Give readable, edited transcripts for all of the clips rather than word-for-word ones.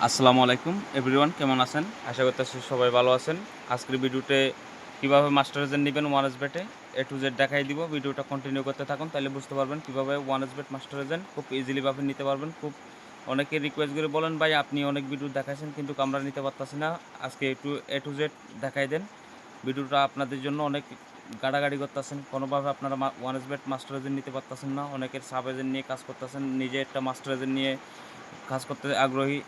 আসসালামু আলাইকুম এভরিওয়ান, কেমন আছেন? আশা করতেছি সবাই ভালো আছেন। আজকের ভিডিওতে কিভাবে মাস্টার এজেন্ট নেবেন ওয়ানএসবেটে এ টু জেড দেখাই দিব। ভিডিওটা কন্টিনিউ করতে থাকুন, তাহলে বুঝতে পারবেন কিভাবে ওয়ানএসবেট মাস্টার এজেন্ট খুব ইজিলি ভাবে নিতে পারবেন। অনেকে রিকোয়েস্ট করে বলেন, ভাই আপনি অনেক ভিডিও দেখাইছেন কিন্তু আমরা নিতে পারতাছি না, আজকে এ টু জেড দেখাই দেন। ভিডিওটা আপনাদের জন্য অনেক গাড়াগাড়ি করতেছেন, কোনোভাবে আপনারা ওয়ানএসবেট মাস্টার এজেন্ট নিতে পারতেছেন না। অনেকের সাব এজেন্ট নিয়ে কাজ করতেছেন, নিজে একটা মাস্টার এজেন্ট নিয়ে কাজ করতে আগ্রহী,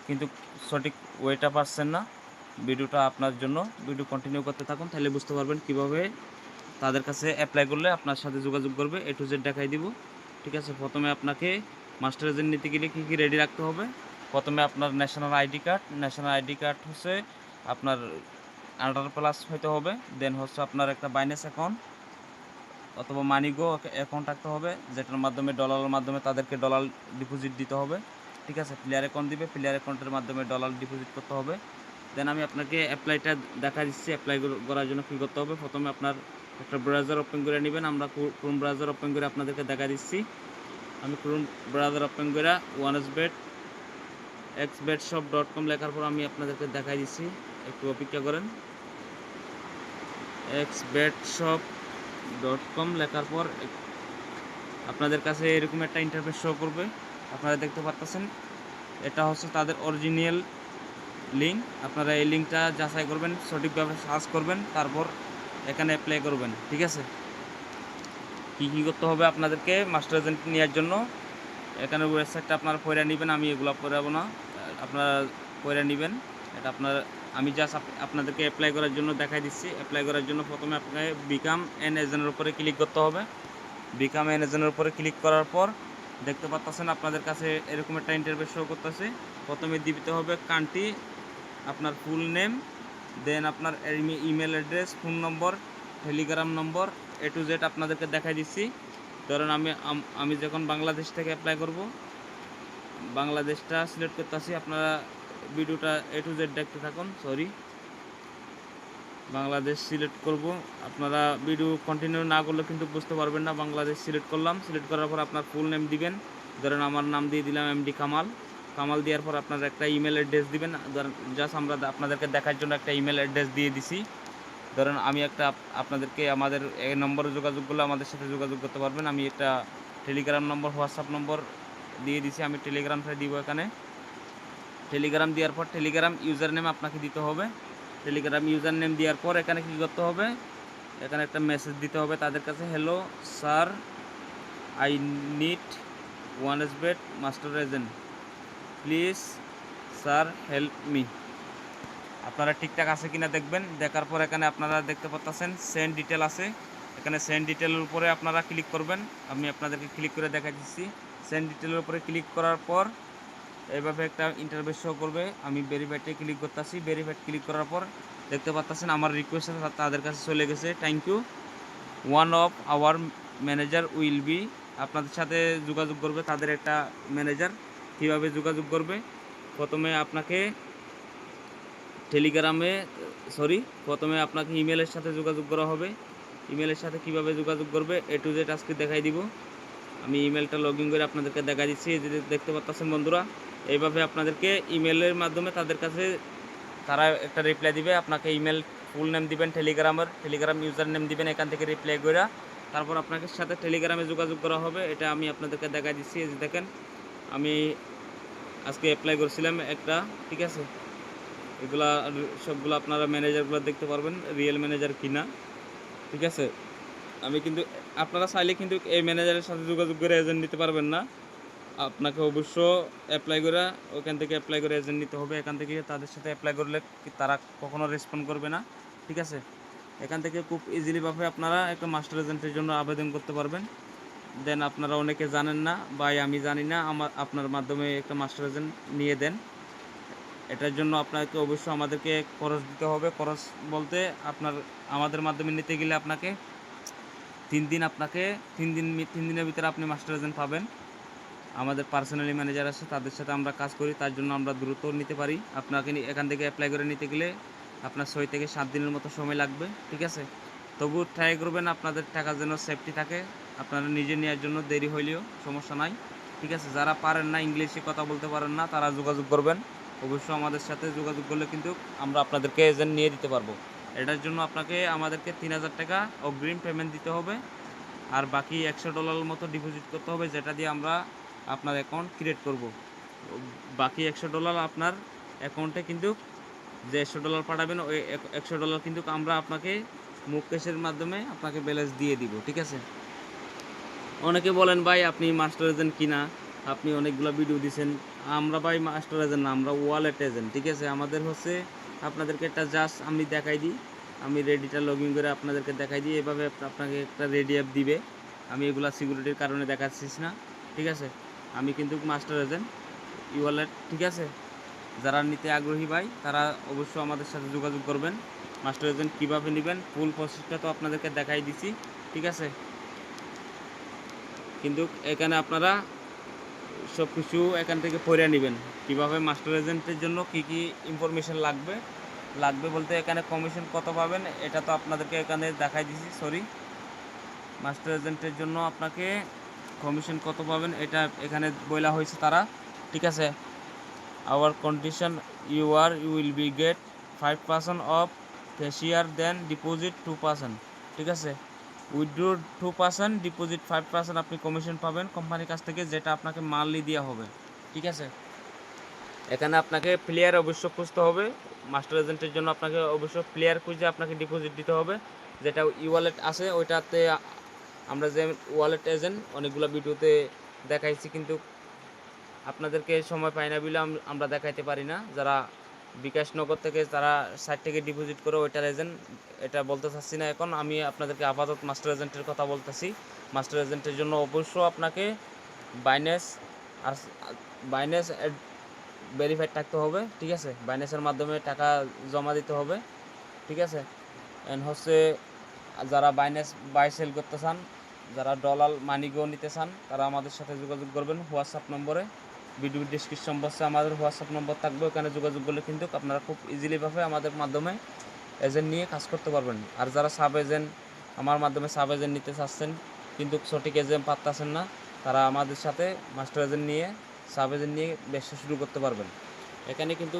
কিন্তু সঠিক ওয়েটা পাচ্ছেন না। ভিডিওটা আপনার জন্য, ভিডিও কন্টিনিউ করতে থাকুন, তাহলে বুঝতে পারবেন কিভাবে তাদের কাছে অ্যাপ্লাই করলে আপনার সাথে যোগাযোগ করবে। এ টু জেড দেখাই দিব, ঠিক আছে? প্রথমে আপনাকে মাস্টার এজেন্ট নিতে গেলে কী কী রেডি রাখতে হবে। প্রথমে আপনার ন্যাশনাল আইডি কার্ড হচ্ছে আপনার 18+ হইতে হবে। দেন হচ্ছে আপনার একটা বাইন্যান্স অ্যাকাউন্ট অথবা মানিগো অ্যাকাউন্ট রাখতে হবে, যেটার মাধ্যমে ডলারের মাধ্যমে তাদেরকে ডলার ডিপোজিট দিতে হবে, ঠিক আছে? প্লেয়ার অ্যাকাউন্ট দিবে, প্লেয়ার অ্যাকাউন্টের মাধ্যমে ডলার ডিপোজিট করতে হবে। দেন আমি আপনাকে অ্যাপ্লাইটা দেখা দিচ্ছি। অ্যাপ্লাই করার জন্য কী করতে হবে, প্রথমে আপনার একটা ব্রাউজার ওপেন করে নেবেন। আমরা ক্রোম ব্রাউজার ওপেন করে আপনাদেরকে দেখা দিচ্ছি। আমি ক্রোম ব্রাউজার ওপেন করে xbetshop.com লেখার পর আমি আপনাদেরকে দেখাই দিচ্ছি, একটু অপেক্ষা করেন। xbetshop.com লেখার পর আপনাদের কাছে এরকম একটা ইন্টারফেস শো করবে। আপনারা দেখতে পাচ্ছেন এটা হচ্ছে তাদের অরিজিনাল লিঙ্ক। আপনারা এই লিঙ্কটা যাচাই করবেন, সঠিকভাবে সার্চ করবেন, তারপর এখানে অ্যাপ্লাই করবেন, ঠিক আছে? কী করতে হবে আপনাদেরকে মাস্টার এজেন্ট নেওয়ার জন্য, এখানে ওয়েবসাইটটা আপনারা পড়ে নেবেন, আমি এগুলো পড়াবো না, আপনারা পড়ে নেবেন। এটা আমি জাস্ট আপনাদেরকে অ্যাপ্লাই করার জন্য দেখাই দিচ্ছি। অ্যাপ্লাই করার জন্য প্রথমে আপনাকে বিকাম এন এজেন্টের উপরে ক্লিক করতে হবে। বিকাম এন এজেন্টের উপরে ক্লিক করার পর দেখতে পাচ্ছেন আপনাদের কাছে এরকম একটা ইন্টারফেস শো করতেছে। প্রথমে দিতে হবে কান্ট্রি, আপনার ফুল নেম, দেন আপনার email address, phone number, telegram number, A to Z আপনাদেরকে দেখাই দিচ্ছি। ধরেন আমি যখন বাংলাদেশ থেকে অ্যাপ্লাই করব, বাংলাদেশটা সিলেক্ট করতেছি। আপনারা ভিডিওটা এ টু জেড দেখতে থাকুন। বাংলাদেশ সিলেক্ট করব। আপনারা ভিডিও কন্টিনিউ না করলে কিন্তু বুঝতে পারবেন না। বাংলাদেশ সিলেক্ট করলাম, সিলেক্ট করার পর আপনার ফুল নেম দিবেন। ধরেন আমার নাম দিয়ে দিলাম এমডি কামাল দেওয়ার পর আপনার একটা ইমেল অ্যাড্রেস দিবেন। ধরেন জাস্ট আমরা আপনাদেরকে দেখার জন্য একটা ইমেল অ্যাড্রেস দিয়ে দিছি। ধরেন আমি একটা আপনাদেরকে আমাদের এই নম্বরে যোগাযোগ করলে আমাদের সাথে যোগাযোগ করতে পারবেন। আমি একটা টেলিগ্রাম নম্বর, হোয়াটসঅ্যাপ নম্বর দিয়ে দিছি। আমি টেলিগ্রামটা দিব। এখানে টেলিগ্রাম দেওয়ার পর টেলিগ্রাম ইউজার নেম আপনাকে দিতে হবে। টেলিগ্রাম ইউজার নেম দেওয়ার পর এখানে কী করতে হবে, এখানে একটা মেসেজ দিতে হবে তাদের কাছে, hello sir, I need one x bet master agent, please sir help me. আপনারা ঠিকঠাক আছে কিনা দেখবেন। দেখার পর এখানে আপনারা দেখতে পাচ্ছেন সেন্ড ডিটেল আছে। এখানে সেন্ড ডিটেলের উপরে আপনারা ক্লিক করবেন। আমি আপনাদেরকে ক্লিক করে দেখা দিচ্ছি। সেন্ড ডিটেলের উপরে ক্লিক করার পর এইভাবে একটা ইন্টারফেস শো করবে। আমি ভেরিফাইডে ক্লিক করতেছি। ভেরিফাইড ক্লিক করার পর দেখতে পাচ্ছেন আমার রিকোয়েস্ট তাদের কাছে চলে গেছে। Thank you, one of our manager will be, আপনাদের সাথে যোগাযোগ করবে তাদের একটা ম্যানেজার। কীভাবে যোগাযোগ করবে, প্রথমে আপনাকে প্রথমে আপনাকে ইমেলের সাথে যোগাযোগ করা হবে। ইমেলের সাথে কিভাবে যোগাযোগ করবে এ টু জেড আজকে দেখাই দিব। আমি ইমেলটা লগ ইন করে আপনাদেরকে দেখা দিচ্ছি। এই যে দেখতে পাচ্ছেন বন্ধুরা, এইভাবে আপনাদেরকে ইমেলের মাধ্যমে তাদের কাছে তারা একটা রিপ্লাই দিবে। আপনাকে ইমেল ফুল নেম দিবেন, টেলিগ্রাম ইউজার নেম দিবেন, এখান থেকে রিপ্লাই করে তারপর আপনাকে সাথে টেলিগ্রামে যোগাযোগ করা হবে। এটা আমি আপনাদেরকে দেখা দিচ্ছি। এই যে দেখেন, আমি আজকে অ্যাপ্লাই করছিলাম একটা, ঠিক আছে? এগুলা সবগুলো আপনারা ম্যানেজারগুলো দেখতে পারবেন রিয়েল ম্যানেজার কিনা, ঠিক আছে? আমি কিন্তু আপনারা চাইলে কিন্তু এই ম্যানেজারের সাথে যোগাযোগ করে এজেন্ট নিতে পারবেন না। আপনাকে অবশ্য ওখান থেকে অ্যাপ্লাই করে এজেন্ট নিতে হবে। এখান থেকে তাদের সাথে অ্যাপ্লাই করলে তারা কখনো রেসপন্ড করবে না, ঠিক আছে? এখান থেকে খুব ইজিলিভাবে আপনারা একটা মাস্টার এজেন্টের জন্য আবেদন করতে পারবেন। দেন আপনারা অনেকে জানেন না, ভাই আমি জানি না, আপনার মাধ্যমে একটা মাস্টার এজেন্ট নিয়ে দেন। এটার জন্য আপনাকে অবশ্যই আমাদেরকে খরচ দিতে হবে। খরচ বলতে আমাদের মাধ্যমে নিতে গেলে আপনাকে 3 দিনের ভিতরে আপনি মাস্টার এজেন্ট পাবেন। আমাদের পার্সোনালি ম্যানেজার আছে, তাদের সাথে আমরা কাজ করি, তার জন্য আমরা দ্রুত নিতে পারি। আপনাকে এখান থেকে অ্যাপ্লাই করে নিতে গেলে আপনার 6 থেকে 7 দিনের মতো সময় লাগবে, ঠিক আছে? তবু ট্রাই করবেন আপনাদের টাকা যেন সেফটি থাকে। আপনারা নিজে নেওয়ার জন্য দেরি হইলেও সমস্যা নাই, ঠিক আছে? যারা পারেন না, ইংলিশে কথা বলতে পারেন না, তারা যোগাযোগ করবেন। অবশ্যই আমাদের সাথে যোগাযোগ করলে কিন্তু আমরা আপনাদেরকে এজেন্ট নিয়ে দিতে পারবো। এটার জন্য আপনাকে আমাদেরকে 3000 টাকা অগ্রিম পেমেন্ট দিতে হবে, আর বাকি $100 মতো ডিপোজিট করতে হবে, যেটা দিয়ে আমরা আপনার অ্যাকাউন্ট ক্রিয়েট করব। বাকি $100 আপনার অ্যাকাউন্টে কিন্তু যে $100 পাঠাবেন ওই $100 কিন্তু আমরা আপনাকে মুখ ক্যাশের মাধ্যমে আপনাকে ব্যালেন্স দিয়ে দিব, ঠিক আছে? অনেকে বলেন ভাই আপনি মাস্টার এজেন্ট কিনা, আপনি অনেকগুলো ভিডিও দিছেন। আমরা ভাই মাস্টার এজেন্ট না, আমরা ওয়ালেট এজেন্ট, ঠিক আছে? আমাদের হচ্ছে আপনাদেরকে একটা জাস্ট আমি দেখাই দিই, আমি রেডিটা লগ ইন করে আপনাদেরকে দেখাই দিই। এভাবে আপনাকে একটা রেডি অ্যাপ দিবে। আমি এগুলা সিকিউরিটির কারণে দেখাচ্ছিস না, ঠিক আছে? আমি কিন্তু মাস্টার এজেন্ট ওয়ালেট, ঠিক আছে? যারা নিতে আগ্রহী ভাই তারা অবশ্যই আমাদের সাথে যোগাযোগ করবেন। মাস্টার এজেন্ট কীভাবে নেবেন ফুল প্রসেসটা তো আপনাদেরকে দেখাই দিছি, ঠিক আছে? কিন্তু এখানে আপনারা সব কিছু এখান থেকে পড়ে নেবেন। কীভাবে মাস্টার এজেন্টের জন্য কী কী ইনফরমেশান লাগবে বলতে এখানে কমিশন কত পাবেন এটা তো আপনাদেরকে এখানে দেখাই দিছি। সরি, মাস্টার এজেন্টের জন্য আপনাকে কমিশন কত পাবেন এটা এখানে বলা হয়েছে তারা, ঠিক আছে? Our condition you will be get 5% of cashier then deposit 2%, ঠিক আছে? উইথড্র 2%, ডিপোজিট 5%, আপনি কমিশন পাবেন কোম্পানির কাছ থেকে, যেটা আপনাকে মান্থলি দেওয়া হবে, ঠিক আছে? এখানে আপনাকে প্লেয়ার অবশ্য খুঁজতে হবে। মাস্টার এজেন্টের জন্য আপনাকে অবশ্য প্লেয়ার খুঁজে আপনাকে ডিপোজিট দিতে হবে, যেটা ওয়ালেট আছে ওইটাতে। আমরা যে ওয়ালেট এজেন্ট অনেকগুলো ভিডিওতে দেখাইছি, কিন্তু আপনাদেরকে সময় পাই না বলে আমরা দেখাইতে পারি না। যারা বিকাশ নগর থেকে তারা 60 থেকে ডিপোজিট করে ওইটার এজেন্ট, এটা বলতে চাচ্ছি না এখন। আমি আপনাদেরকে আপাতত মাস্টার এজেন্টের কথা বলতেছি। মাস্টার এজেন্টের জন্য অবশ্যই আপনাকে বাইন্যান্স ভেরিফাইড থাকতে হবে, ঠিক আছে? বাইন্যান্সের মাধ্যমে টাকা জমা দিতে হবে, ঠিক আছে? এন্ড হচ্ছে যারা বাইন্যান্স বাই সেল করতে চান, যারা ডলার মানিগো নিতে চান, তারা আমাদের সাথে যোগাযোগ করবেন হোয়াটসঅ্যাপ নম্বরে। ভিডিও ডিসক্রিপশন বক্সে আমাদের হোয়াটসঅ্যাপ নম্বর থাকবে, ওখানে যোগাযোগ করলে কিন্তু আপনারা খুব ইজিলিভাবে আমাদের মাধ্যমে এজেন্ট নিয়ে কাজ করতে পারবেন। আর যারা সাব এজেন্ট আমার মাধ্যমে সাব এজেন্ট নিতে চাচ্ছেন কিন্তু সঠিক এজেন্ট পাচ্ছেন না, তারা আমাদের সাথে মাস্টার এজেন্ট নিয়ে সাব এজেন্ট নিয়ে ব্যবসা শুরু করতে পারবেন। এখানে কিন্তু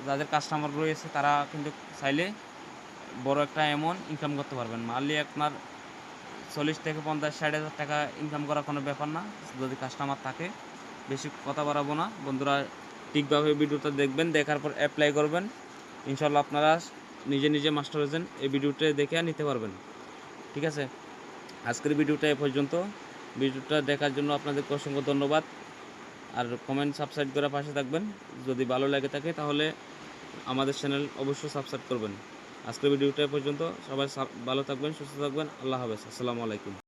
যাদের কাস্টমার রয়েছে তারা কিন্তু চাইলে বড় একটা অ্যামাউন্ট ইনকাম করতে পারবেন। মান্থলি আপনার 40 থেকে 50-60 হাজার টাকা ইনকাম করা কোনো ব্যাপার না, যদি কাস্টমার থাকে। বেশি কথা বাড়াবো না বন্ধুরা, ঠিকভাবে ভিডিওটা দেখবেন, দেখার পর অ্যাপ্লাই করবেন। ইনশাল্লাহ আপনারা নিজে মাস্টার এজেন্ট এই ভিডিওটা দেখে নিতে পারবেন, ঠিক আছে? আজকের ভিডিওটা এ পর্যন্ত। ভিডিওটা দেখার জন্য আপনাদেরকে অসংখ্য ধন্যবাদ। আর কমেন্ট সাবস্ক্রাইব করে পাশে থাকবেন। যদি ভালো লাগে থাকে তাহলে আমাদের চ্যানেল অবশ্যই সাবস্ক্রাইব করবেন। আজকের ভিডিওটা এ পর্যন্ত। সবাই ভালো থাকবেন, সুস্থ থাকবেন। আল্লাহ হাফেজ, আসসালামু আলাইকুম।